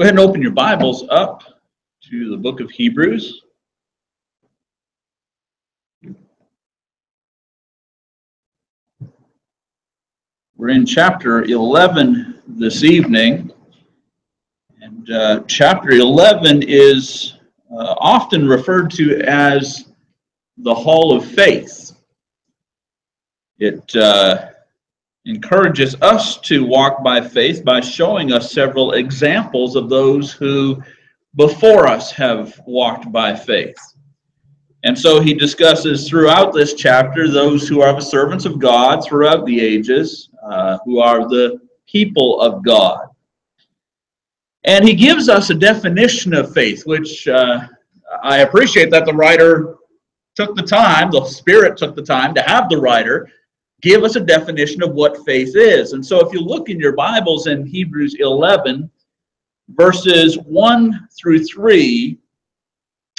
Go ahead and open your Bibles up to the book of Hebrews. We're in chapter 11 this evening, and chapter 11 is often referred to as the Hall of Faith. It encourages us to walk by faith by showing us several examples of those who before us have walked by faith. And so he discusses throughout this chapter those who are the servants of God throughout the ages, who are the people of God. And he gives us a definition of faith, which I appreciate that the writer took the time, the Spirit took the time to have the writer give us a definition of what faith is. And so if you look in your Bibles in Hebrews 11, verses 1 through 3,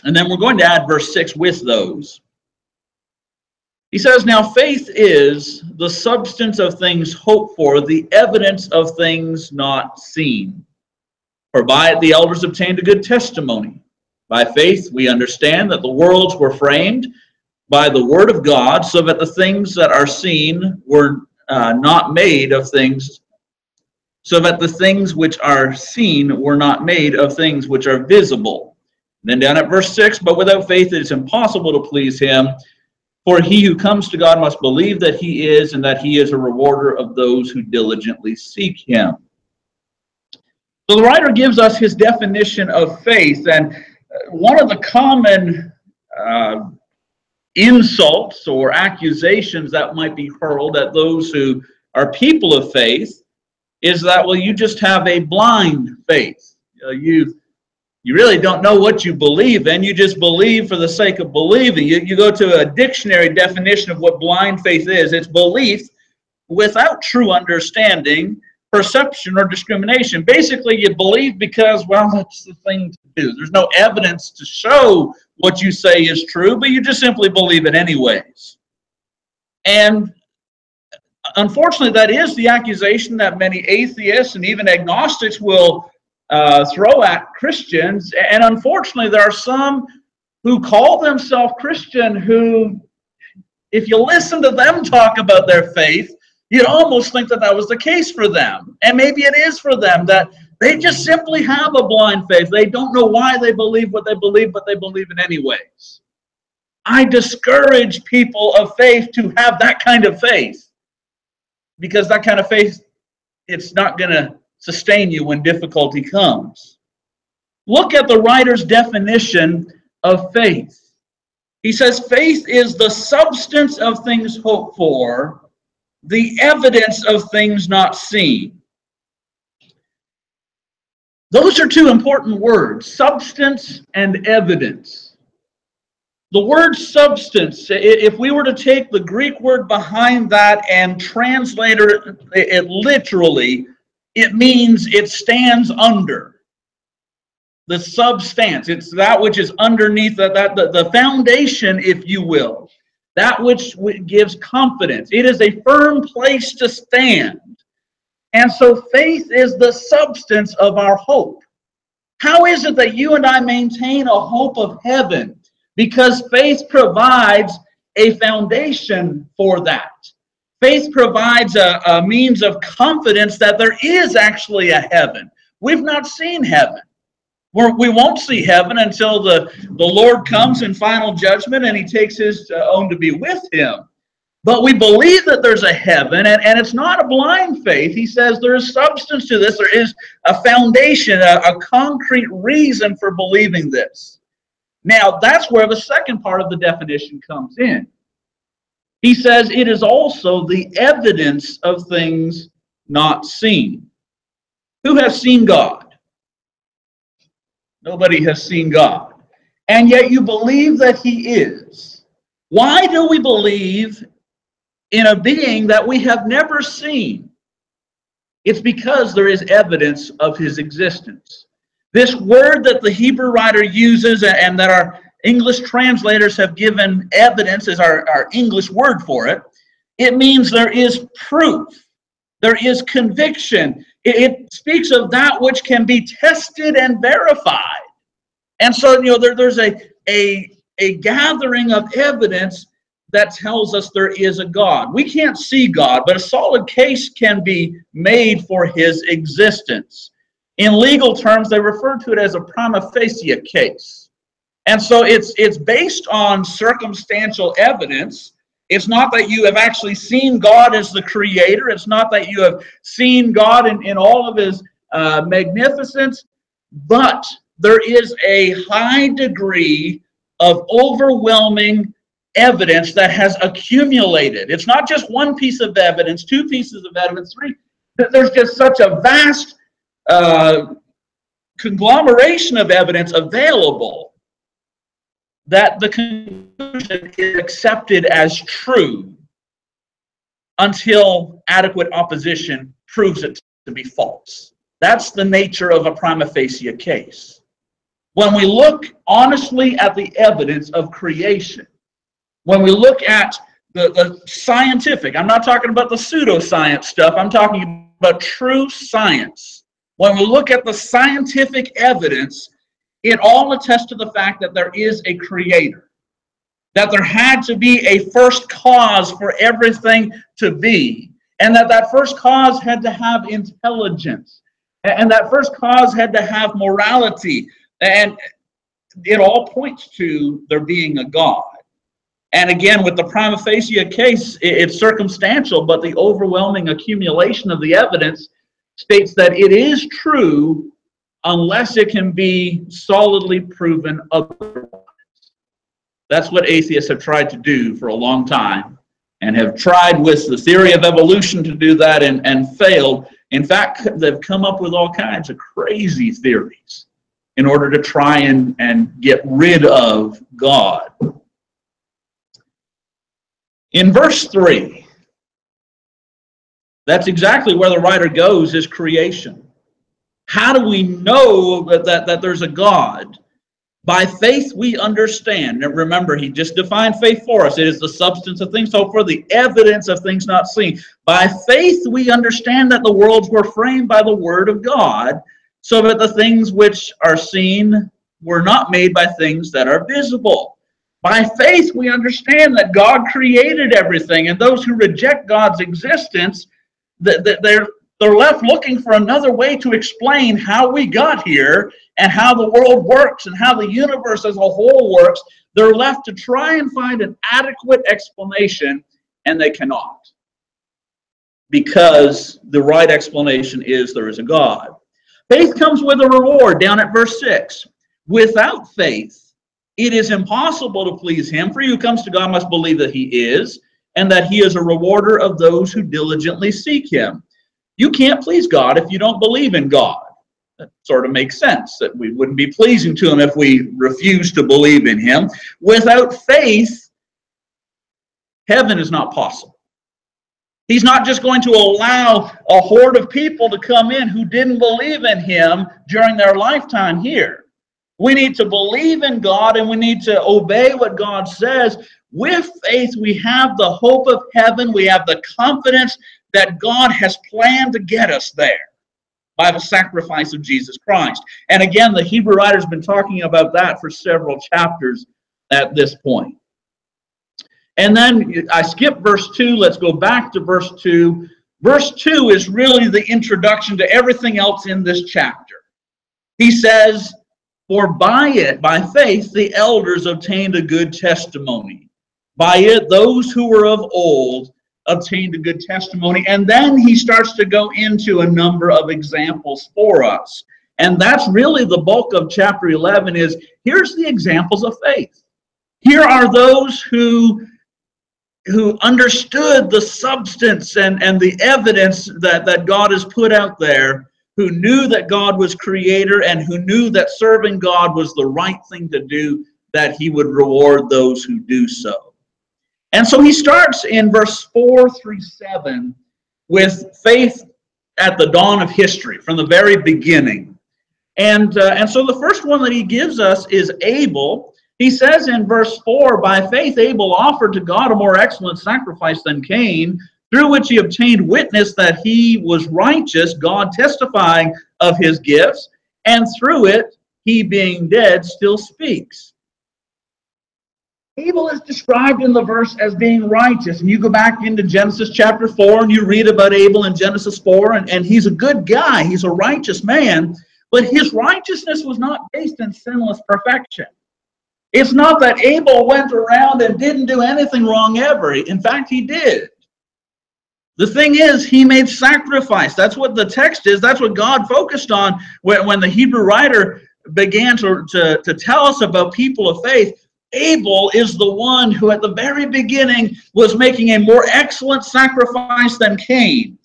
and then we're going to add verse 6 with those. He says, "Now faith is the substance of things hoped for, the evidence of things not seen. For by it the elders obtained a good testimony. By faith we understand that the worlds were framed by the word of God, so that the things that are seen were not made of things, so that the things which are seen were not made of things which are visible." Then down at verse 6, "But without faith it is impossible to please him, for he who comes to God must believe that he is, and that he is a rewarder of those who diligently seek him." So the writer gives us his definition of faith, and one of the common insults or accusations that might be hurled at those who are people of faith is that, well, you just have a blind faith. You really don't know what you believe in. You just believe for the sake of believing. You go to a dictionary definition of what blind faith is. It's belief without true understanding, perception, or discrimination. Basically, you believe because, well, that's the thing to do. There's no evidence to show what you say is true, but you just simply believe it anyways. And unfortunately, that is the accusation that many atheists and even agnostics will throw at Christians. And unfortunately, there are some who call themselves Christian who, if you listen to them talk about their faith, you'd almost think that that was the case for them. And maybe it is for them, that they just simply have a blind faith. They don't know why they believe what they believe, but they believe it anyways. I discourage people of faith to have that kind of faith, because that kind of faith, it's not going to sustain you when difficulty comes. Look at the writer's definition of faith. He says, faith is the substance of things hoped for, the evidence of things not seen. Those are two important words, substance and evidence. The word substance, if we were to take the Greek word behind that and translate it literally, it means it stands under. The substance, it's that which is underneath, the foundation, if you will. That which gives confidence. It is a firm place to stand. And so faith is the substance of our hope. How is it that you and I maintain a hope of heaven? Because faith provides a foundation for that. Faith provides a means of confidence that there is actually a heaven. We've not seen heaven. We won't see heaven until the Lord comes in final judgment and he takes his own to be with him. But we believe that there's a heaven, and it's not a blind faith. He says there is substance to this. There is a foundation, a concrete reason for believing this. Now, that's where the second part of the definition comes in. He says it is also the evidence of things not seen. Who has seen God? Nobody has seen God. And yet you believe that he is. Why do we believe in a being that we have never seen? It's because there is evidence of his existence. This word that the Hebrew writer uses and that our English translators have given evidence as our English word for it, it means there is proof. There is conviction. It speaks of that which can be tested and verified. And so, there's a gathering of evidence that tells us there is a God. We can't see God, but a solid case can be made for his existence. In legal terms, they refer to it as a prima facie case. And so it's based on circumstantial evidence. It's not that you have actually seen God as the creator. It's not that you have seen God in all of his magnificence, but there is a high degree of overwhelming evidence that has accumulated. It's not just one piece of evidence, two pieces of evidence, three. There's just such a vast conglomeration of evidence available that the conclusion is accepted as true until adequate opposition proves it to be false. That's the nature of a prima facie case. When we look honestly at the evidence of creation, when we look at the scientific, I'm not talking about the pseudoscience stuff, I'm talking about true science. When we look at the scientific evidence, it all attests to the fact that there is a creator, that there had to be a first cause for everything to be, and that first cause had to have intelligence, and that first cause had to have morality, and it all points to there being a God. And again, with the prima facie case, it's circumstantial, but the overwhelming accumulation of the evidence states that it is true unless it can be solidly proven otherwise. That's what atheists have tried to do for a long time, and have tried with the theory of evolution to do that and failed. In fact, they've come up with all kinds of crazy theories in order to try and get rid of God. In verse 3, that's exactly where the writer goes, is creation. How do we know that there's a God? By faith we understand. Now remember, he just defined faith for us. It is the substance of things hoped for, the evidence of things not seen. By faith we understand that the worlds were framed by the word of God, so that the things which are seen were not made by things that are visible. By faith, we understand that God created everything, and those who reject God's existence, they're left looking for another way to explain how we got here and how the world works and how the universe as a whole works. They're left to try and find an adequate explanation, and they cannot. Because the right explanation is there is a God. Faith comes with a reward, down at verse 6. Without faith, it is impossible to please him, for he who comes to God must believe that he is, and that he is a rewarder of those who diligently seek him. You can't please God if you don't believe in God. That sort of makes sense, that we wouldn't be pleasing to him if we refuse to believe in him. Without faith, heaven is not possible. He's not just going to allow a horde of people to come in who didn't believe in him during their lifetime here. We need to believe in God, and we need to obey what God says. With faith, we have the hope of heaven. We have the confidence that God has planned to get us there by the sacrifice of Jesus Christ. And again, the Hebrew writer's been talking about that for several chapters at this point. And then I skipped verse 2. Let's go back to verse 2. Verse 2 is really the introduction to everything else in this chapter. He says, for by it, by faith, the elders obtained a good testimony. By it, those who were of old obtained a good testimony. And then he starts to go into a number of examples for us. And that's really the bulk of chapter 11 is, here's the examples of faith. Here are those who understood the substance and the evidence that God has put out there, who knew that God was creator and who knew that serving God was the right thing to do, that he would reward those who do so. And so he starts in verse 4 through 7 with faith at the dawn of history, from the very beginning. And so the first one that he gives us is Abel. He says in verse 4, by faith Abel offered to God a more excellent sacrifice than Cain, through which he obtained witness that he was righteous, God testifying of his gifts, and through it, he being dead still speaks. Abel is described in the verse as being righteous. And you go back into Genesis chapter 4 and you read about Abel in Genesis 4, and he's a good guy. He's a righteous man. But his righteousness was not based in sinless perfection. It's not that Abel went around and didn't do anything wrong ever. In fact, he did. The thing is, he made sacrifice. That's what the text is. That's what God focused on when the Hebrew writer began to tell us about people of faith. Abel is the one who at the very beginning was making a more excellent sacrifice than Cain.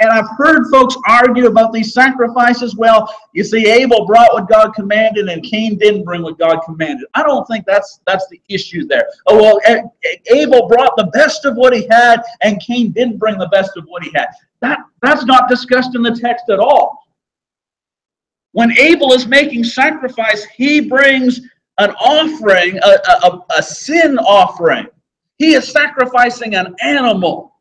And I've heard folks argue about these sacrifices. Well, you see, Abel brought what God commanded and Cain didn't bring what God commanded. I don't think that's the issue there. Oh, well, Abel brought the best of what he had and Cain didn't bring the best of what he had. That's not discussed in the text at all. When Abel is making sacrifice, he brings an offering, a sin offering. He is sacrificing an animal.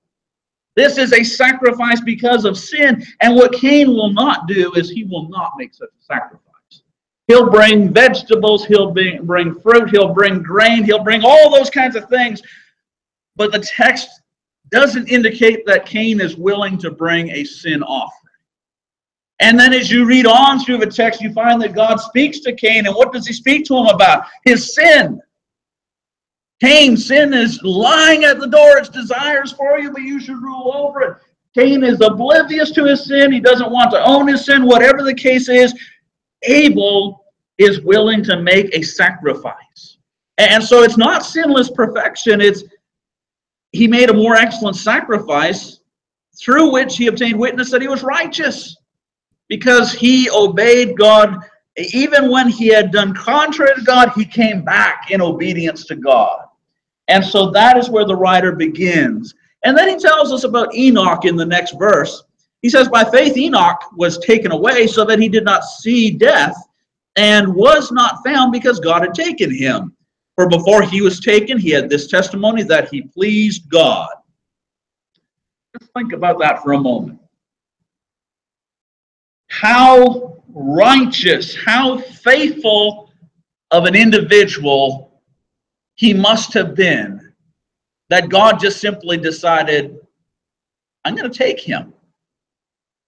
This is a sacrifice because of sin. And what Cain will not do is he will not make such a sacrifice. He'll bring vegetables, he'll bring fruit, he'll bring grain, he'll bring all those kinds of things. But the text doesn't indicate that Cain is willing to bring a sin offering. And then as you read on through the text, you find that God speaks to Cain. And what does he speak to him about? His sin. Cain's sin is lying at the door. It's desires for you, but you should rule over it. Cain is oblivious to his sin. He doesn't want to own his sin. Whatever the case is, Abel is willing to make a sacrifice. And so it's not sinless perfection. It's he made a more excellent sacrifice through which he obtained witness that he was righteous. Because he obeyed God, even when he had done contrary to God, he came back in obedience to God. And so that is where the writer begins. And then he tells us about Enoch in the next verse. He says, by faith Enoch was taken away so that he did not see death and was not found because God had taken him. For before he was taken, he had this testimony that he pleased God. Just think about that for a moment. How righteous, how faithful of an individual he must have been that God just simply decided, I'm going to take him.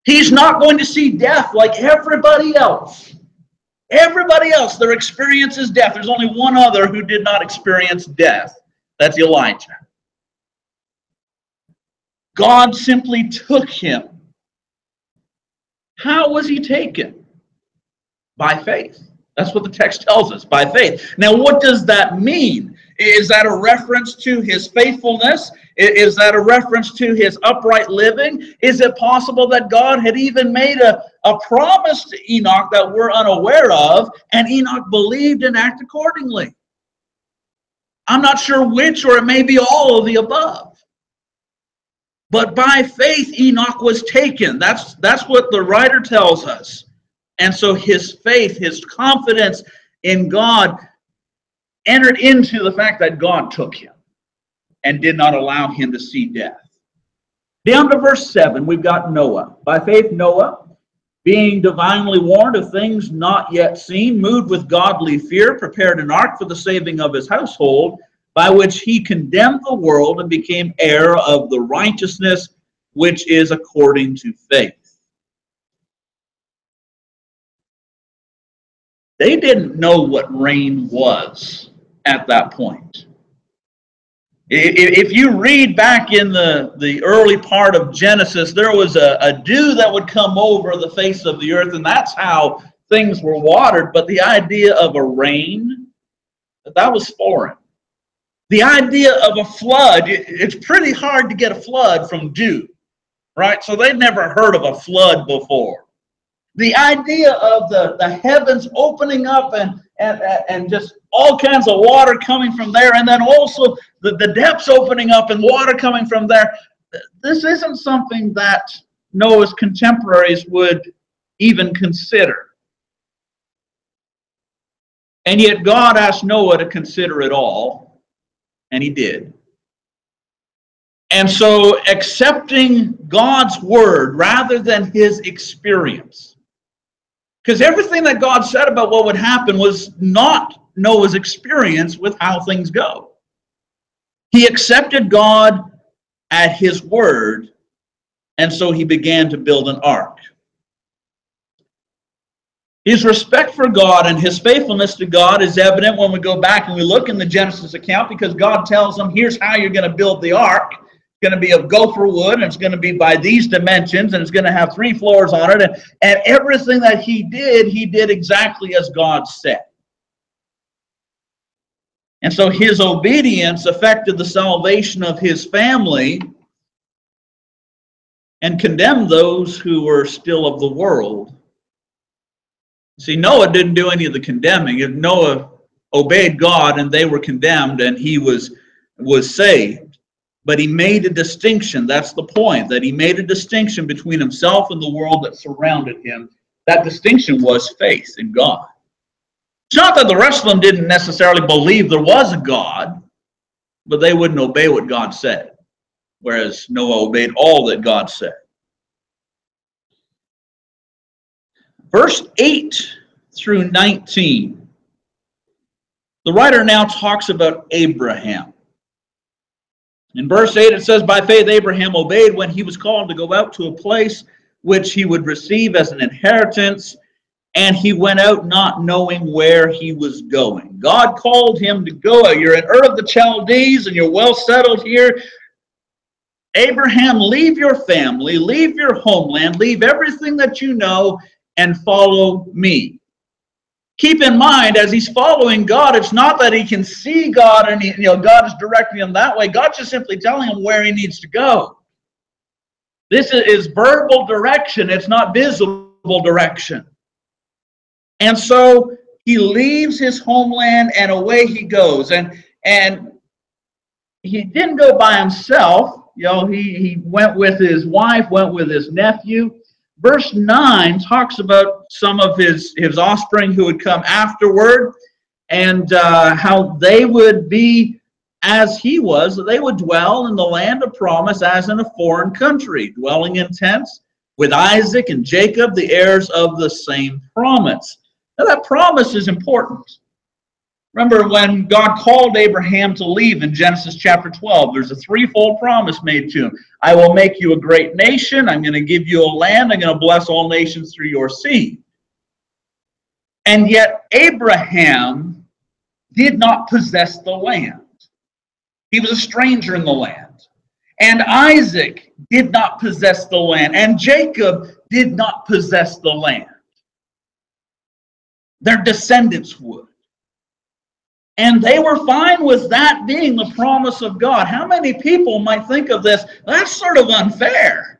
He's not going to see death like everybody else. Everybody else, their experience is death. There's only one other who did not experience death. That's Elijah. God simply took him. How was he taken? By faith. That's what the text tells us, by faith. Now, what does that mean? Is that a reference to his faithfulness? Is that a reference to his upright living? Is it possible that God had even made a promise to Enoch that we're unaware of, and Enoch believed and acted accordingly? I'm not sure which, or it may be all of the above. But by faith, Enoch was taken. That's what the writer tells us. And so his faith, his confidence in God entered into the fact that God took him and did not allow him to see death. Down to verse 7, we've got Noah. By faith, Noah, being divinely warned of things not yet seen, moved with godly fear, prepared an ark for the saving of his household, by which he condemned the world and became heir of the righteousness which is according to faith. They didn't know what rain was at that point. If you read back in the early part of Genesis, there was a dew that would come over the face of the earth, and that's how things were watered. But the idea of a rain, that was foreign. The idea of a flood, it's pretty hard to get a flood from dew, right? So they'd never heard of a flood before. The idea of the heavens opening up and just all kinds of water coming from there, and then also the depths opening up and water coming from there, this isn't something that Noah's contemporaries would even consider. And yet God asked Noah to consider it all. And he did. And so accepting God's word rather than his experience. Because everything that God said about what would happen was not Noah's experience with how things go. He accepted God at his word, and so he began to build an ark. His respect for God and his faithfulness to God is evident when we go back and we look in the Genesis account, because God tells him, here's how you're going to build the ark. It's going to be of gopher wood, and it's going to be by these dimensions, and it's going to have 3 floors on it. And everything that he did exactly as God said. And so his obedience affected the salvation of his family and condemned those who were still of the world. See, Noah didn't do any of the condemning. If Noah obeyed God and they were condemned and he was saved. But he made a distinction. That's the point, that he made a distinction between himself and the world that surrounded him. That distinction was faith in God. It's not that the rest of them didn't necessarily believe there was a God, but they wouldn't obey what God said, whereas Noah obeyed all that God said. Verse 8 through 19. The writer now talks about Abraham. In verse 8 it says, by faith Abraham obeyed when he was called to go out to a place which he would receive as an inheritance, and he went out not knowing where he was going. God called him to go out. You're in Ur of the Chaldees and you're well settled here. Abraham, leave your family, leave your homeland, leave everything that you know, and follow me. Keep in mind, as he's following God, it's not that he can see God and God is directing him that way. God's just simply telling him where he needs to go. This is verbal direction. It's not visible direction. And so he leaves his homeland and away he goes. And he didn't go by himself. He went with his wife, went with his nephew. Verse 9 talks about some of his offspring who would come afterward, and how they would be as he was, that they would dwell in the land of promise as in a foreign country, dwelling in tents with Isaac and Jacob, the heirs of the same promise. Now that promise is important. Remember when God called Abraham to leave in Genesis chapter 12, there's a threefold promise made to him. I will make you a great nation. I'm going to give you a land. I'm going to bless all nations through your seed. And yet Abraham did not possess the land. He was a stranger in the land. And Isaac did not possess the land. And Jacob did not possess the land. Their descendants would. And they were fine with that being the promise of God. How many people might think of this? That's sort of unfair.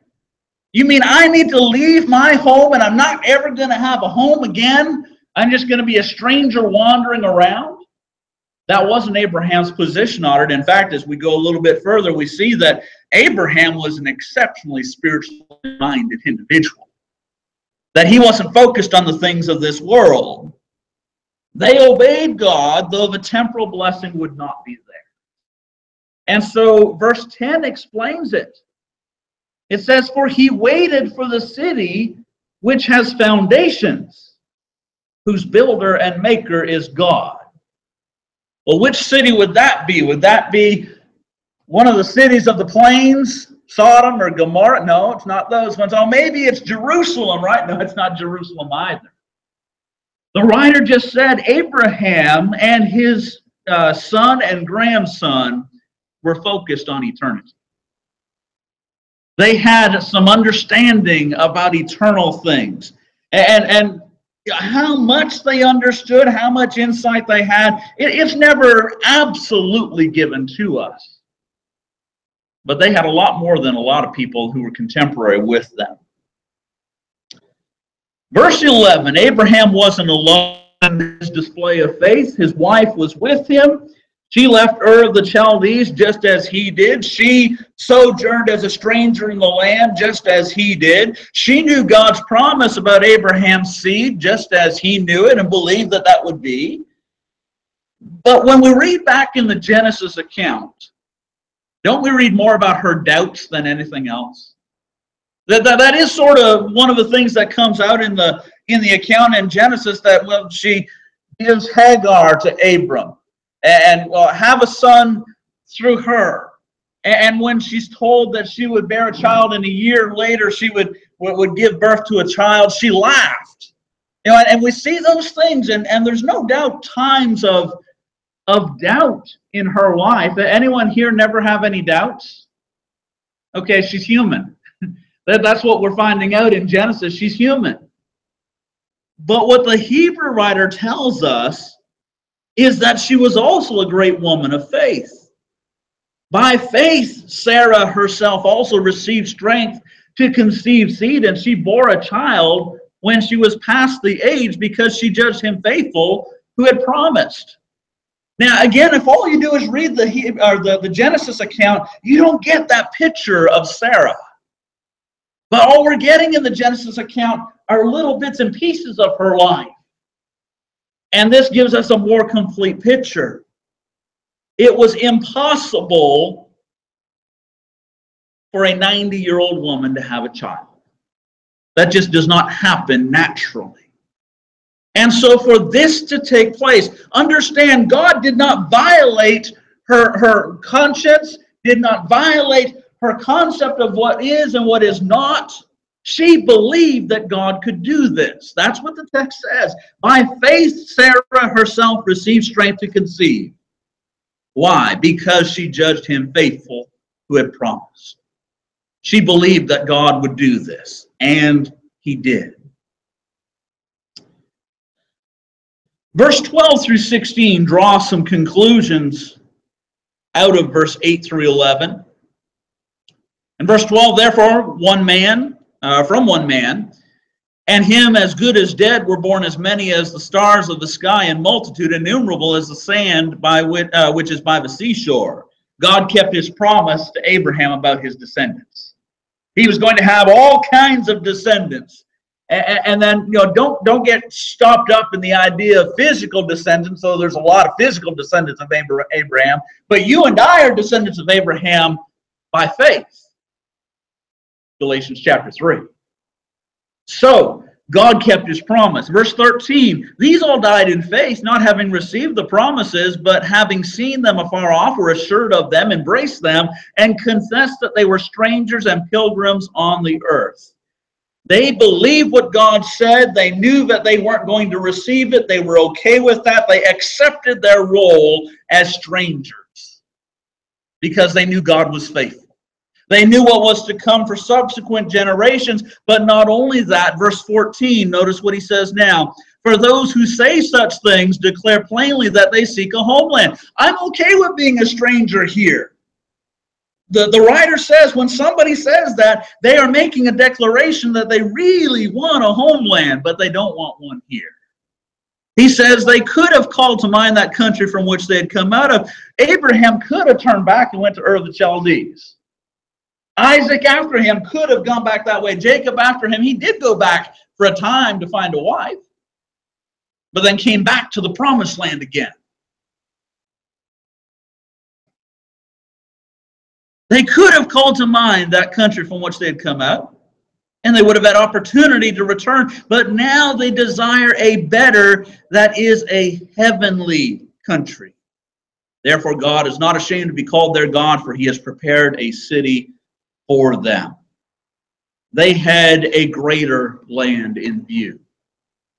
You mean I need to leave my home and I'm not ever going to have a home again? I'm just going to be a stranger wandering around? That wasn't Abraham's position on it. In fact, as we go a little bit further, we see that Abraham was an exceptionally spiritually minded individual. That he wasn't focused on the things of this world. They obeyed God, though the temporal blessing would not be there. And so verse 10 explains it. It says, for he waited for the city which has foundations, whose builder and maker is God. Well, which city would that be? Would that be one of the cities of the plains, Sodom or Gomorrah? No, it's not those ones. Oh, maybe it's Jerusalem, right? No, it's not Jerusalem either. The writer just said Abraham and his son and grandson were focused on eternity. They had some understanding about eternal things. And how much they understood, how much insight they had, it's never absolutely given to us. But they had a lot more than a lot of people who were contemporary with them. Verse 11, Abraham wasn't alone in his display of faith. His wife was with him. She left Ur of the Chaldees just as he did. She sojourned as a stranger in the land just as he did. She knew God's promise about Abraham's seed just as he knew it and believed that that would be. But when we read back in the Genesis account, Don't we read more about her doubts than anything else? That is sort of one of the things that comes out in the account in Genesis, that when she gives Hagar to Abram and have a son through her. And when she's told that she would bear a child and a year later she would give birth to a child, she laughed. And we see those things, and there's no doubt times of doubt in her life. Anyone here never have any doubts? Okay, she's human. That's what we're finding out in Genesis. She's human. But what the Hebrew writer tells us is that she was also a great woman of faith. By faith, Sarah herself also received strength to conceive seed, and she bore a child when she was past the age, because she judged him faithful who had promised. Now, again, if all you do is read the Genesis account, you don't get that picture of Sarah. But all we're getting in the Genesis account are little bits and pieces of her life. And this gives us a more complete picture. It was impossible for a 90-year-old woman to have a child. That just does not happen naturally. And so for this to take place, understand God did not violate her conscience, did not violate her concept of what is and what is not. She believed that God could do this. That's what the text says. By faith, Sarah herself received strength to conceive. Why? Because she judged him faithful who had promised. She believed that God would do this, and he did. Verse 12 through 16 draw some conclusions out of verse 8 through 11. In verse 12, therefore, from one man, and him as good as dead, were born as many as the stars of the sky, and multitude innumerable as the sand which is by the seashore. God kept his promise to Abraham about his descendants. He was going to have all kinds of descendants. And then, don't get stopped up in the idea of physical descendants, though there's a lot of physical descendants of Abraham. But you and I are descendants of Abraham by faith. Galatians chapter 3. So, God kept his promise. Verse 13, these all died in faith, not having received the promises, but having seen them afar off, were assured of them, embraced them, and confessed that they were strangers and pilgrims on the earth. They believed what God said. They knew that they weren't going to receive it. They were okay with that. They accepted their role as strangers because they knew God was faithful. They knew what was to come for subsequent generations, but not only that, verse 14, notice what he says now. For those who say such things declare plainly that they seek a homeland. I'm okay with being a stranger here. The writer says when somebody says that, they are making a declaration that they really want a homeland, but they don't want one here. He says they could have called to mind that country from which they had come out of. Abraham could have turned back and went to Ur of the Chaldees. Isaac after him could have gone back that way. Jacob after him, he did go back for a time to find a wife, but then came back to the promised land again. They could have called to mind that country from which they had come out, and they would have had opportunity to return, but now they desire a better, that is a heavenly country. Therefore God is not ashamed to be called their God, for he has prepared a city for them. They had a greater land in view.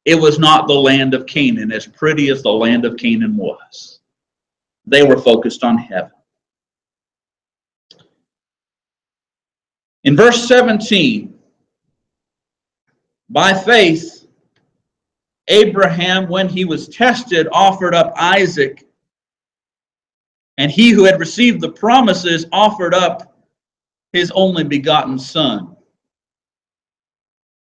It was not the land of Canaan, as pretty as the land of Canaan was. They were focused on heaven. In verse 17, by faith, Abraham, when he was tested, offered up Isaac, and he who had received the promises offered up his only begotten son.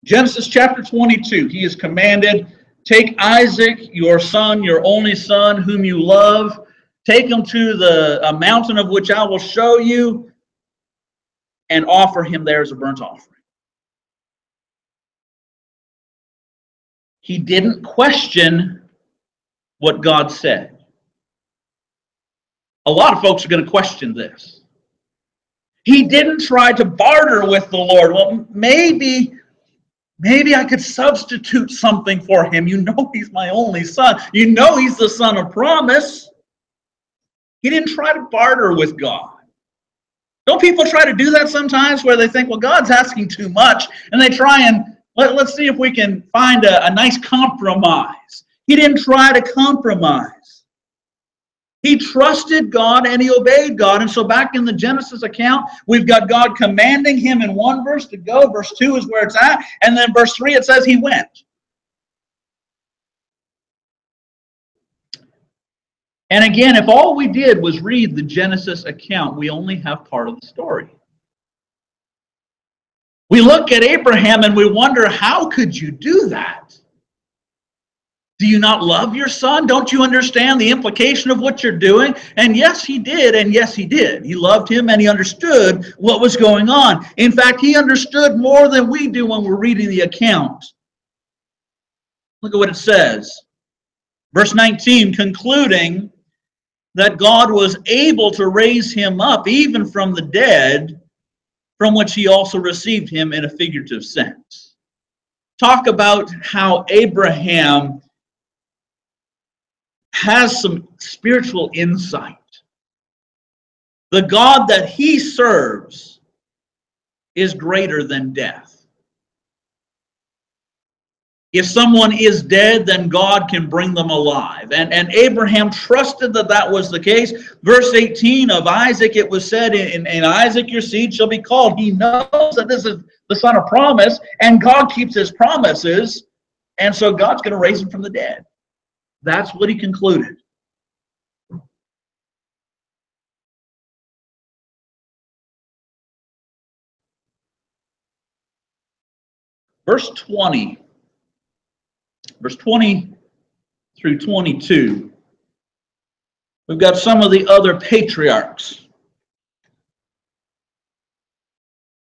Genesis chapter 22, he is commanded, take Isaac, your son, your only son, whom you love, take him to the mountain of which I will show you, and offer him there as a burnt offering. He didn't question what God said. A lot of folks are going to question this. He didn't try to barter with the Lord. Well, maybe I could substitute something for him. You know he's my only son. You know he's the son of promise. He didn't try to barter with God. Don't people try to do that sometimes where they think, well, God's asking too much, and they try and let's see if we can find a nice compromise. He didn't try to compromise. He trusted God and he obeyed God. And so back in the Genesis account, we've got God commanding him in one verse to go. Verse 2 is where it's at. And then verse 3, it says he went. And again, if all we did was read the Genesis account, we only have part of the story. We look at Abraham and we wonder, how could you do that? Do you not love your son? Don't you understand the implication of what you're doing? And yes, he did, and yes, he did. He loved him and he understood what was going on. In fact, he understood more than we do when we're reading the account. Look at what it says. Verse 19, concluding that God was able to raise him up even from the dead, from which he also received him in a figurative sense. Talk about how Abraham has some spiritual insight. The God that he serves is greater than death. If someone is dead, then God can bring them alive. And Abraham trusted that that was the case. Verse 18 of Isaac, it was said, in Isaac your seed shall be called. He knows that this is the son of promise, and God keeps his promises, and so God's going to raise him from the dead. That's what he concluded. Verse 20 through 22, we've got some of the other patriarchs.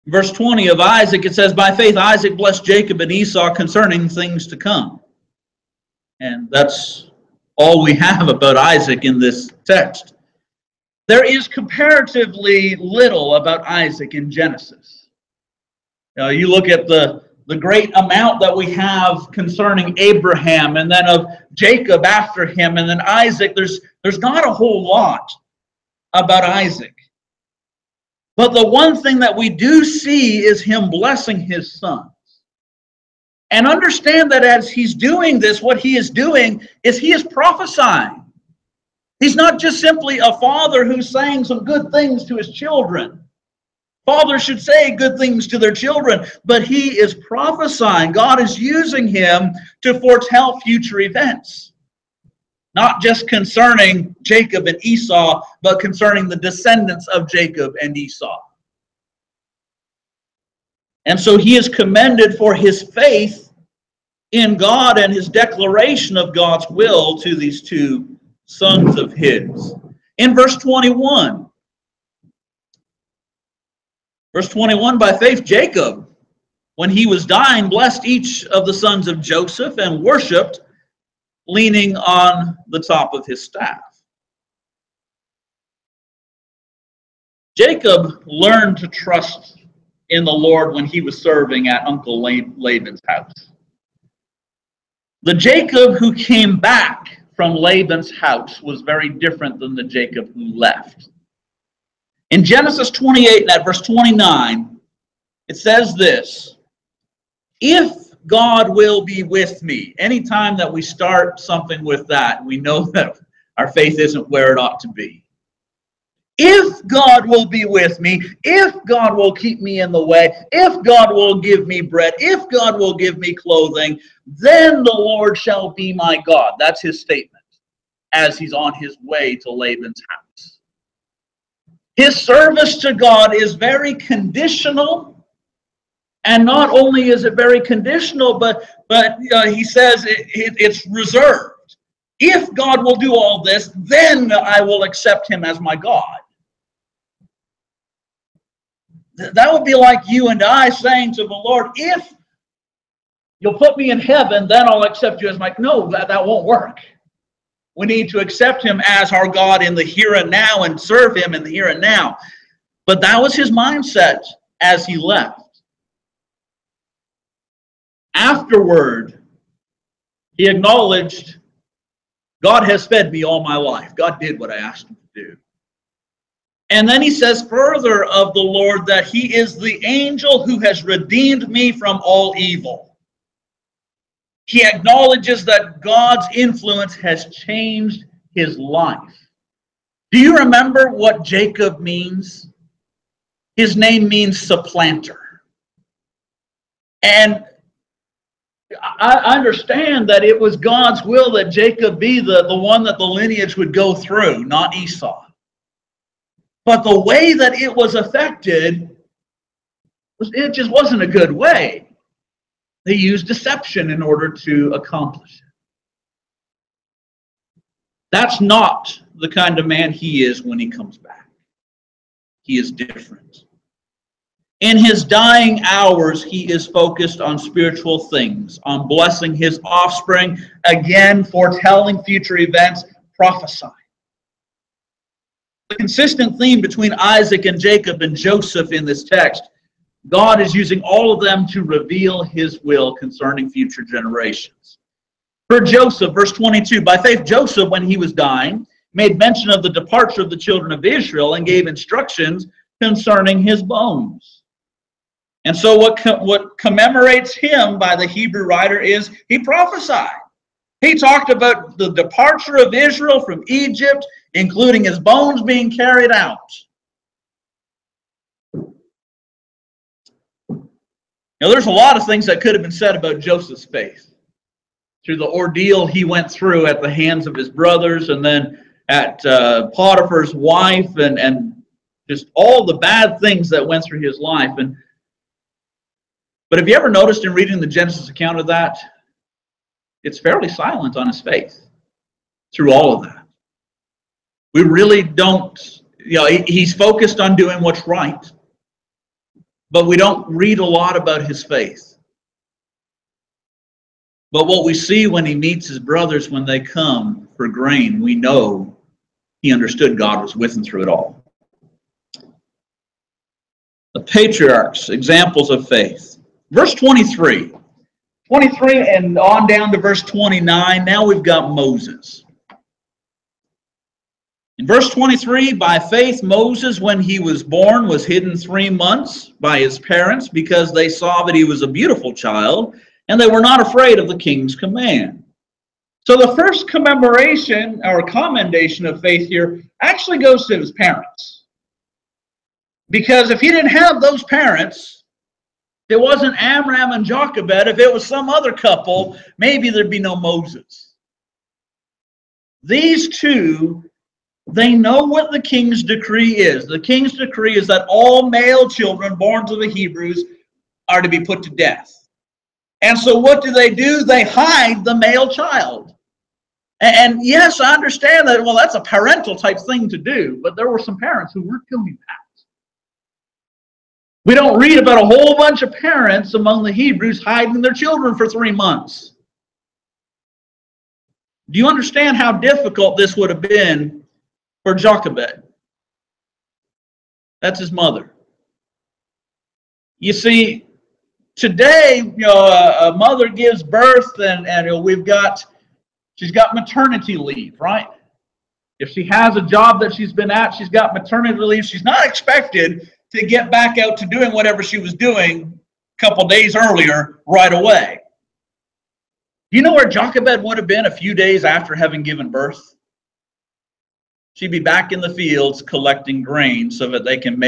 Verse 20 of Isaac, it says, by faith Isaac blessed Jacob and Esau concerning things to come. And that's all we have about Isaac in this text. There is comparatively little about Isaac in Genesis. You look at the great amount that we have concerning Abraham, and then of Jacob after him, and then Isaac. There's not a whole lot about Isaac. But the one thing that we do see is him blessing his son. And understand that as he's doing this, what he is doing is he is prophesying. He's not just simply a father who's saying some good things to his children. Fathers should say good things to their children, but he is prophesying. God is using him to foretell future events. Not just concerning Jacob and Esau, but concerning the descendants of Jacob and Esau. And so he is commended for his faith in God and his declaration of God's will to these two sons of his. In verse 21, by faith Jacob, when he was dying, blessed each of the sons of Joseph and worshipped, leaning on the top of his staff. Jacob learned to trust in the Lord when he was serving at Uncle Laban's house. The Jacob who came back from Laban's house was very different than the Jacob who left. In Genesis 28 and at verse 29, it says this, if God will be with me. Anytime that we start something with that, we know that our faith isn't where it ought to be. If God will be with me, if God will keep me in the way, if God will give me bread, if God will give me clothing, then the Lord shall be my God. That's his statement as he's on his way to Laban's house. His service to God is very conditional, and not only is it very conditional, but he says it's reserved. If God will do all this, then I will accept him as my God. That would be like you and I saying to the Lord, if you'll put me in heaven, then I'll accept you as my... No, that won't work. We need to accept him as our God in the here and now and serve him in the here and now. But that was his mindset as he left. Afterward, he acknowledged, God has fed me all my life. God did what I asked him to do. And then he says further of the Lord that he is the angel who has redeemed me from all evil. He acknowledges that God's influence has changed his life. Do you remember what Jacob means? His name means supplanter. And I understand that it was God's will that Jacob be the one that the lineage would go through, not Esau. But the way that it was affected, it just wasn't a good way. They used deception in order to accomplish it. That's not the kind of man he is when he comes back. He is different. In his dying hours, he is focused on spiritual things, on blessing his offspring, again, foretelling future events, prophesying. The consistent theme between Isaac and Jacob and Joseph in this text, God is using all of them to reveal his will concerning future generations. For Joseph, verse 22, by faith Joseph, when he was dying, made mention of the departure of the children of Israel and gave instructions concerning his bones. And so what commemorates him by the Hebrew writer is he prophesied. He talked about the departure of Israel from Egypt, including his bones being carried out. Now, there's a lot of things that could have been said about Joseph's faith. Through the ordeal he went through at the hands of his brothers, and then at Potiphar's wife, and just all the bad things that went through his life. But have you ever noticed in reading the Genesis account of that, it's fairly silent on his faith through all of that. We really don't, he's focused on doing what's right, but we don't read a lot about his faith. But what we see when he meets his brothers when they come for grain, we know he understood God was with him through it all. The patriarchs, examples of faith. Verse 23 and on down to verse 29, now we've got Moses. In verse 23, by faith Moses, when he was born, was hidden 3 months by his parents because they saw that he was a beautiful child, and they were not afraid of the king's command. So the first commemoration or commendation of faith here actually goes to his parents. Because if he didn't have those parents, it wasn't Amram and Jochebed. If it was some other couple, maybe there'd be no Moses. These two, they know what the king's decree is. The king's decree is that all male children born to the Hebrews are to be put to death. And so what do? They hide the male child. And yes, I understand that, well, that's a parental type thing to do, but there were some parents who weren't doing that. We don't read about a whole bunch of parents among the Hebrews hiding their children for 3 months. Do you understand how difficult this would have been for Jochebed? That's his mother. You see, today, a mother gives birth, and she's got maternity leave, right? If she has a job that she's been at, she's got maternity leave. She's not expected to get back out to doing whatever she was doing a couple days earlier right away. Do you know where Jochebed would have been a few days after having given birth? She'd be back in the fields collecting grain so that they can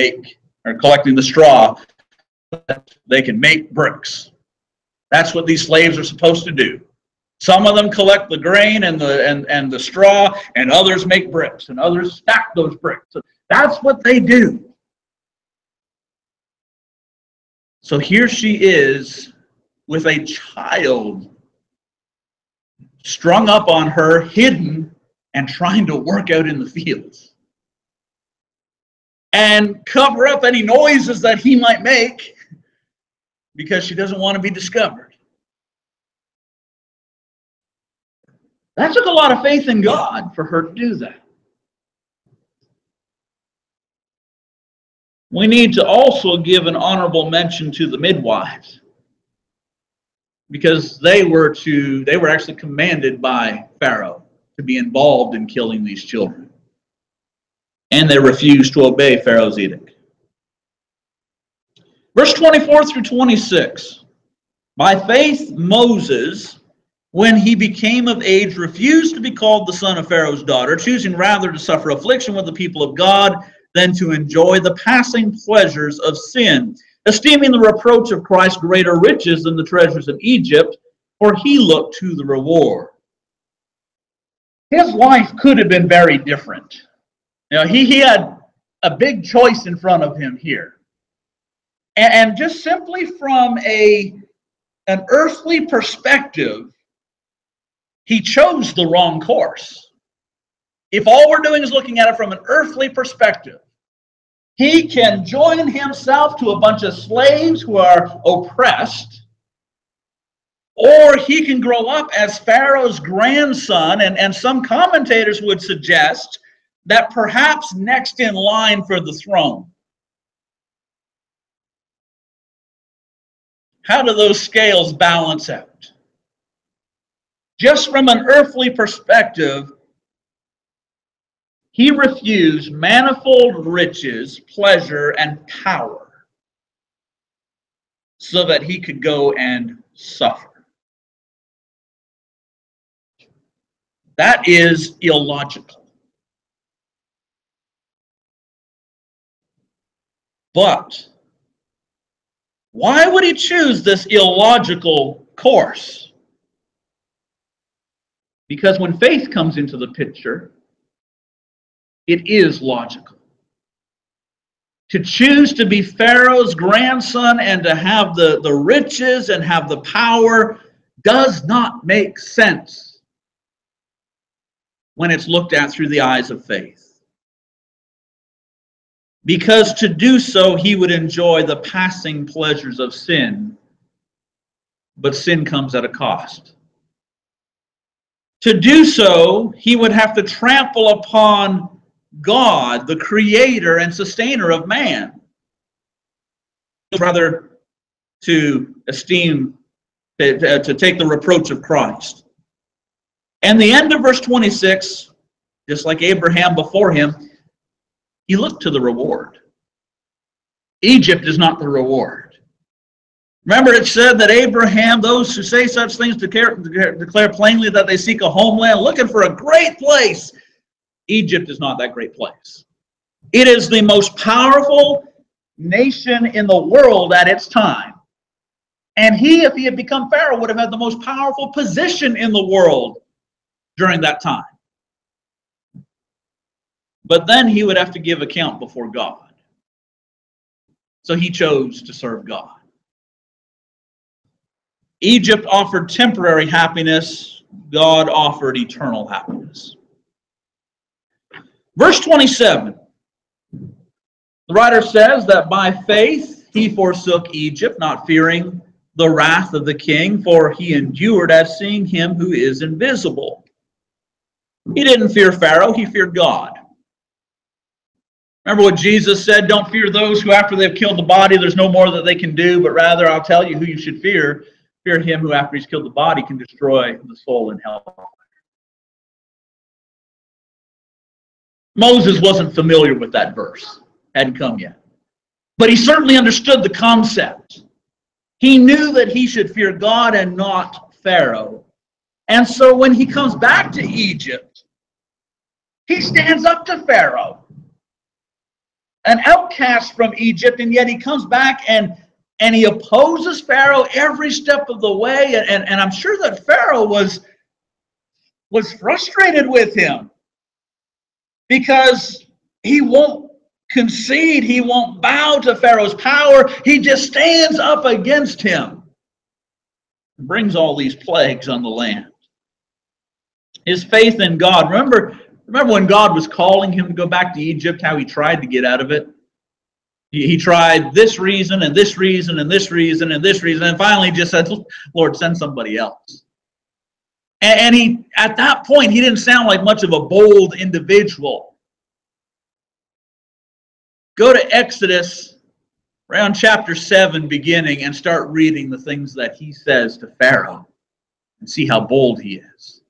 collecting the straw, so that they can make bricks. That's what these slaves are supposed to do. Some of them collect the grain and the straw, and others make bricks, and others stack those bricks. So that's what they do. So here she is with a child strung up on her, hidden, and trying to work out in the fields. And cover up any noises that he might make because she doesn't want to be discovered. That took a lot of faith in God for her to do that. we need to also give an honorable mention to the midwives, because they were actually commanded by Pharaoh to be involved in killing these children. And they refused to obey Pharaoh's edict. Verse 24 through 26. By faith, Moses, when he became of age, refused to be called the son of Pharaoh's daughter, choosing rather to suffer affliction with the people of God than to enjoy the passing pleasures of sin, esteeming the reproach of Christ greater riches than the treasures of Egypt, for he looked to the reward. His life could have been very different. You know, he had a big choice in front of him here. And just simply from an earthly perspective, he chose the wrong course. If all we're doing is looking at it from an earthly perspective, he can join himself to a bunch of slaves who are oppressed, or he can grow up as Pharaoh's grandson, and some commentators would suggest that perhaps next in line for the throne. How do those scales balance out? Just from an earthly perspective, he refused manifold riches, pleasure, and power so that he could go and suffer. That is illogical. But why would he choose this illogical course? Because when faith comes into the picture, it is logical. To choose to be Pharaoh's grandson and to have the riches and have the power does not make sense when it's looked at through the eyes of faith. Because to do so, he would enjoy the passing pleasures of sin, but sin comes at a cost. To do so, he would have to trample upon God, the creator and sustainer of man, rather to esteem, to take the reproach of Christ. And the end of verse 26, just like Abraham before him, he looked to the reward. Egypt is not the reward. Remember, it said that Abraham, those who say such things declare plainly that they seek a homeland, looking for a great place. Egypt is not that great place. It is the most powerful nation in the world at its time. And he, if he had become Pharaoh, would have had the most powerful position in the world during that time. But then he would have to give account before God. So he chose to serve God. Egypt offered temporary happiness. God offered eternal happiness. Verse 27. The writer says that by faith he forsook Egypt, not fearing the wrath of the king, for he endured as seeing him who is invisible. He didn't fear Pharaoh, he feared God. Remember what Jesus said, don't fear those who after they've killed the body, there's no more that they can do, but rather I'll tell you who you should fear. Fear him who after he's killed the body can destroy the soul in hell. Moses wasn't familiar with that verse, hadn't come yet. But he certainly understood the concept. He knew that he should fear God and not Pharaoh. And so when he comes back to Egypt, he stands up to Pharaoh, an outcast from Egypt, and yet he comes back and he opposes Pharaoh every step of the way. And I'm sure that Pharaoh was frustrated with him because he won't concede, he won't bow to Pharaoh's power. He just stands up against him and brings all these plagues on the land. His faith in God. Remember when God was calling him to go back to Egypt, how he tried to get out of it? He tried this reason and this reason and this reason and this reason, and finally just said, Lord, send somebody else. And he, at that point, he didn't sound like much of a bold individual. Go to Exodus around chapter 7 beginning and start reading the things that he says to Pharaoh and see how bold he is.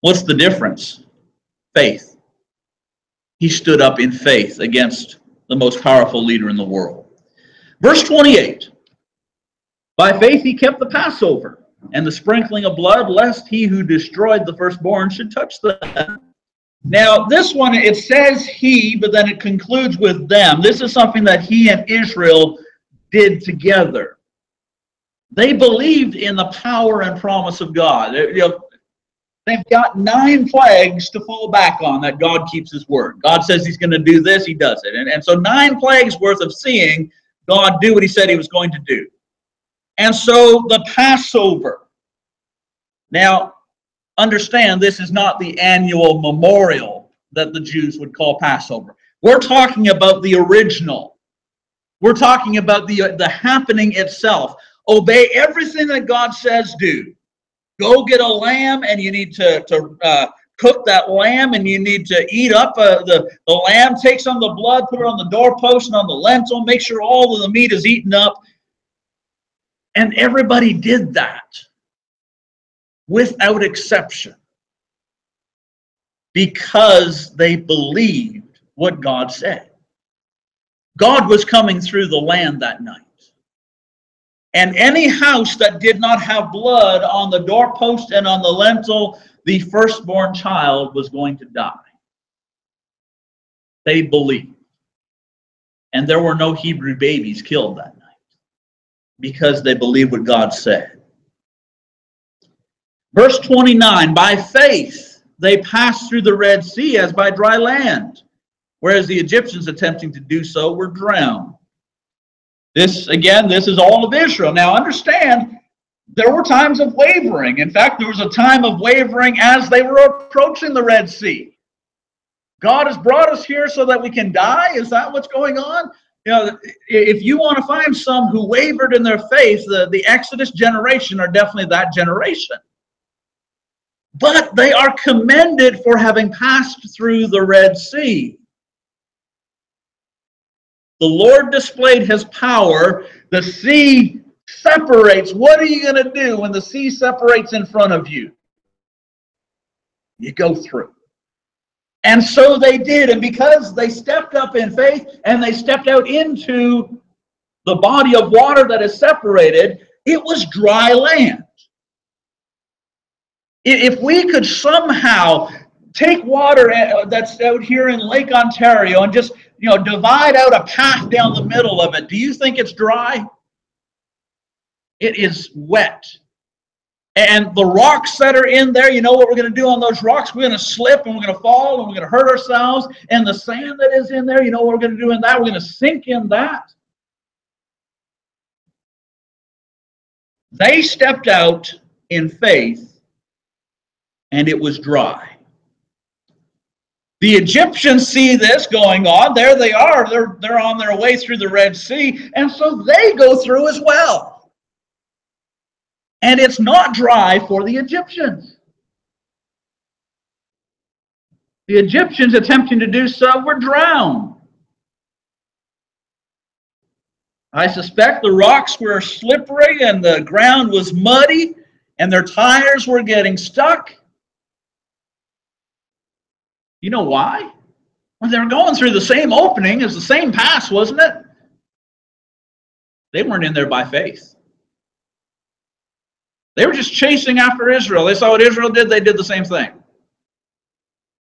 What's the difference? Faith. He stood up in faith against the most powerful leader in the world. Verse 28. By faith he kept the Passover and the sprinkling of blood, lest he who destroyed the firstborn should touch them. Now, this one, it says he, but then it concludes with them. This is something that he and Israel did together. They believed in the power and promise of God. They've got 9 plagues to fall back on that God keeps his word. God says he's going to do this, he does it. And so 9 plagues worth of seeing God do what he said he was going to do. And so the Passover. Now, understand, this is not the annual memorial that the Jews would call Passover. We're talking about the original. We're talking about the happening itself. Obey everything that God says do. Go get a lamb, and you need to cook that lamb, and you need to eat up the lamb. Take some of the blood, put it on the doorpost and on the lintel. Make sure all of the meat is eaten up. And everybody did that without exception because they believed what God said. God was coming through the land that night. And any house that did not have blood on the doorpost and on the lintel, the firstborn child was going to die. They believed. And there were no Hebrew babies killed that night because they believed what God said. Verse 29, by faith they passed through the Red Sea as by dry land, whereas the Egyptians attempting to do so were drowned. This is all of Israel. Now understand, there were times of wavering. In fact, there was a time of wavering as they were approaching the Red Sea. God has brought us here so that we can die? Is that what's going on? You know, if you want to find some who wavered in their faith, the Exodus generation are definitely that generation. But they are commended for having passed through the Red Sea. The Lord displayed his power. The sea separates. What are you going to do when the sea separates in front of you? You go through. And so they did. And because they stepped up in faith and they stepped out into the body of water that is separated, it was dry land. If we could somehow take water that's out here in Lake Ontario and just, divide out a path down the middle of it, do you think it's dry? It is wet. And the rocks that are in there, you know what we're going to do on those rocks? We're going to slip and we're going to fall and we're going to hurt ourselves. And the sand that is in there, you know what we're going to do in that? We're going to sink in that. They stepped out in faith and it was dry. The Egyptians see this going on. There they are. They're on their way through the Red Sea. And so they go through as well. And it's not dry for the Egyptians. The Egyptians attempting to do so were drowned. I suspect the rocks were slippery and the ground was muddy and their tires were getting stuck. You know why? Well, they were going through the same opening as the same pass, wasn't it? They weren't in there by faith. They were just chasing after Israel. They saw what Israel did, they did the same thing.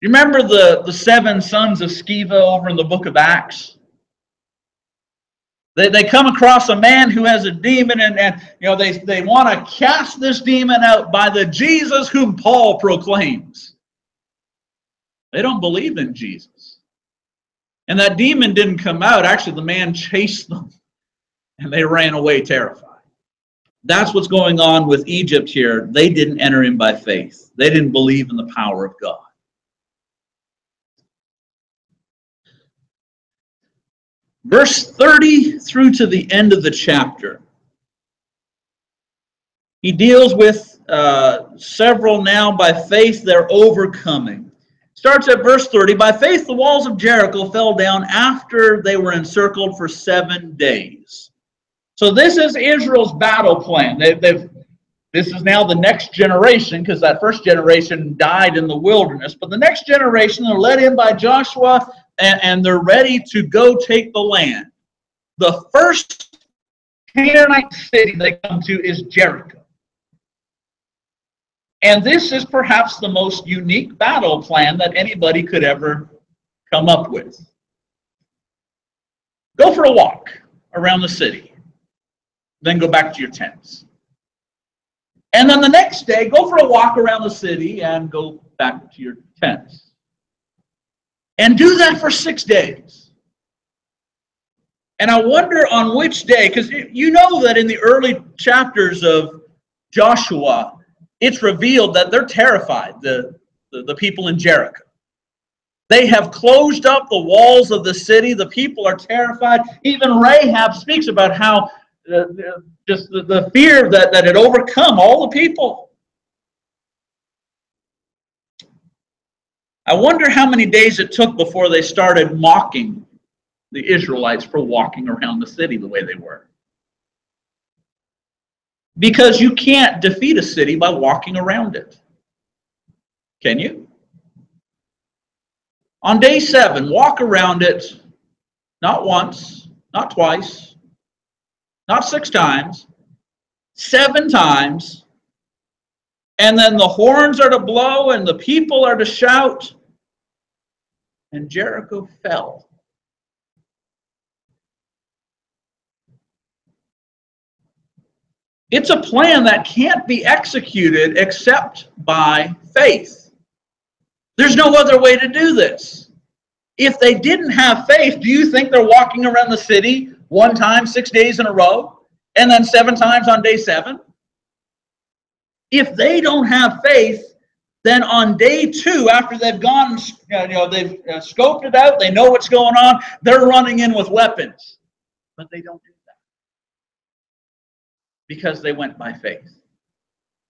You remember the 7 sons of Sceva over in the book of Acts? They come across a man who has a demon, and they want to cast this demon out by the Jesus whom Paul proclaims. They don't believe in Jesus. And that demon didn't come out. Actually, the man chased them, and they ran away terrified. That's what's going on with Egypt here. They didn't enter in by faith. They didn't believe in the power of God. Verse 30 through to the end of the chapter. He deals with several now by faith they're overcoming. Starts at verse 30. By faith, the walls of Jericho fell down after they were encircled for 7 days. So this is Israel's battle plan. This is now the next generation, because that first generation died in the wilderness. But the next generation, they're led in by Joshua, and they're ready to go take the land. The first Canaanite city they come to is Jericho. And this is perhaps the most unique battle plan that anybody could ever come up with. Go for a walk around the city. Then go back to your tents. And then the next day, go for a walk around the city and go back to your tents. And do that for 6 days. And I wonder on which day, because you know that in the early chapters of Joshua, it's revealed that they're terrified, the people in Jericho. They have closed up the walls of the city. The people are terrified. Even Rahab speaks about how just the fear that had overcome all the people. I wonder how many days it took before they started mocking the Israelites for walking around the city the way they were. Because you can't defeat a city by walking around it. Can you? On day 7, walk around it, not once, not twice, not 6 times, 7 times, and then the horns are to blow and the people are to shout, and Jericho fell. It's a plan that can't be executed except by faith. There's no other way to do this. If they didn't have faith, do you think they're walking around the city 1 time, 6 days in a row, and then 7 times on day 7? If they don't have faith, then on day 2, after they've gone, they've scoped it out, they know what's going on, they're running in with weapons. But they don't do that. Because they went by faith.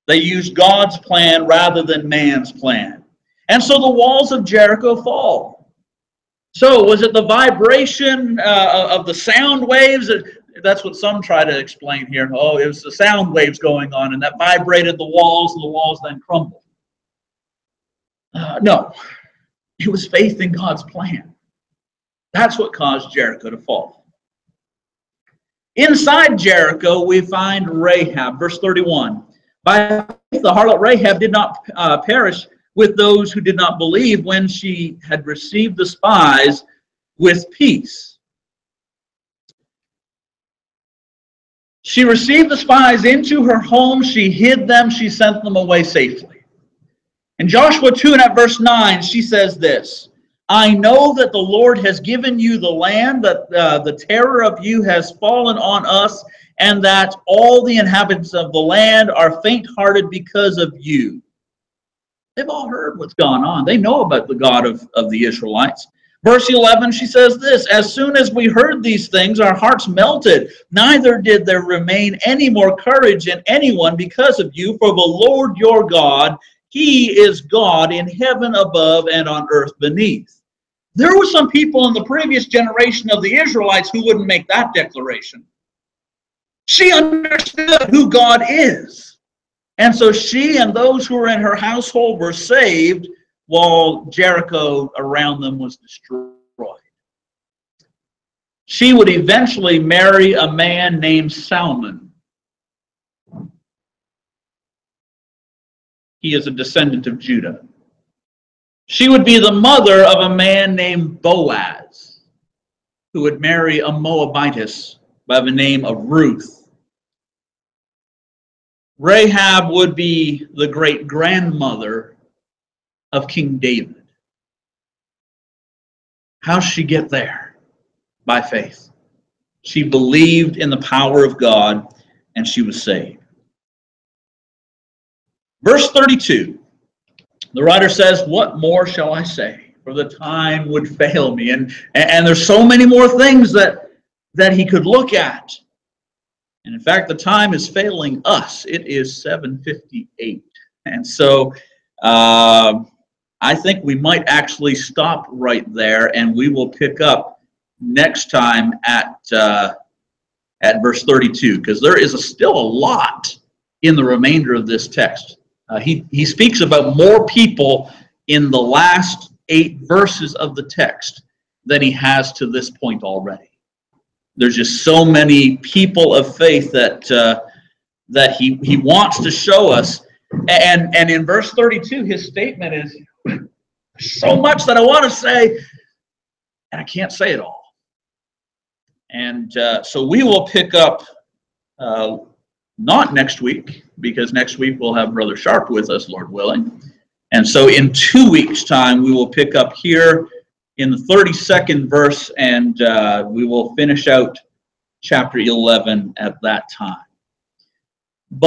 They used God's plan rather than man's plan. And so the walls of Jericho fall. So was it the vibration of the sound waves? That's what some try to explain here. Oh, it was the sound waves going on, and that vibrated the walls, and the walls then crumbled. No, it was faith in God's plan. That's what caused Jericho to fall. Inside Jericho, we find Rahab, verse 31. By faith, the harlot Rahab did not perish with those who did not believe when she had received the spies with peace. She received the spies into her home. She hid them. She sent them away safely. In Joshua 2 and at verse 9, she says this, I know that the Lord has given you the land, that the terror of you has fallen on us, and that all the inhabitants of the land are faint-hearted because of you. They've all heard what's gone on. They know about the God of the Israelites. Verse 11, she says this, as soon as we heard these things, our hearts melted. Neither did there remain any more courage in anyone because of you, for the Lord your God, He is God in heaven above and on earth beneath. There were some people in the previous generation of the Israelites who wouldn't make that declaration. She understood who God is. And so she and those who were in her household were saved while Jericho around them was destroyed. She would eventually marry a man named Salmon. He is a descendant of Judah. She would be the mother of a man named Boaz, who would marry a Moabitess by the name of Ruth. Rahab would be the great-grandmother of King David. How did she get there? By faith. She believed in the power of God, and she was saved. Verse 32. The writer says, what more shall I say? For the time would fail me. And there's so many more things that he could look at. And in fact, the time is failing us. It is 7:58. And so I think we might actually stop right there, and we will pick up next time at verse 32, because there is still a lot in the remainder of this text. He speaks about more people in the last 8 verses of the text than he has to this point already. There's just so many people of faith that he wants to show us. And in verse 32, his statement is, so much that I want to say, and I can't say it all. And so we will pick up not next week, because next week we'll have Brother Sharp with us, Lord willing. And so in 2 weeks' time, we will pick up here in the 32nd verse, and we will finish out chapter 11 at that time. But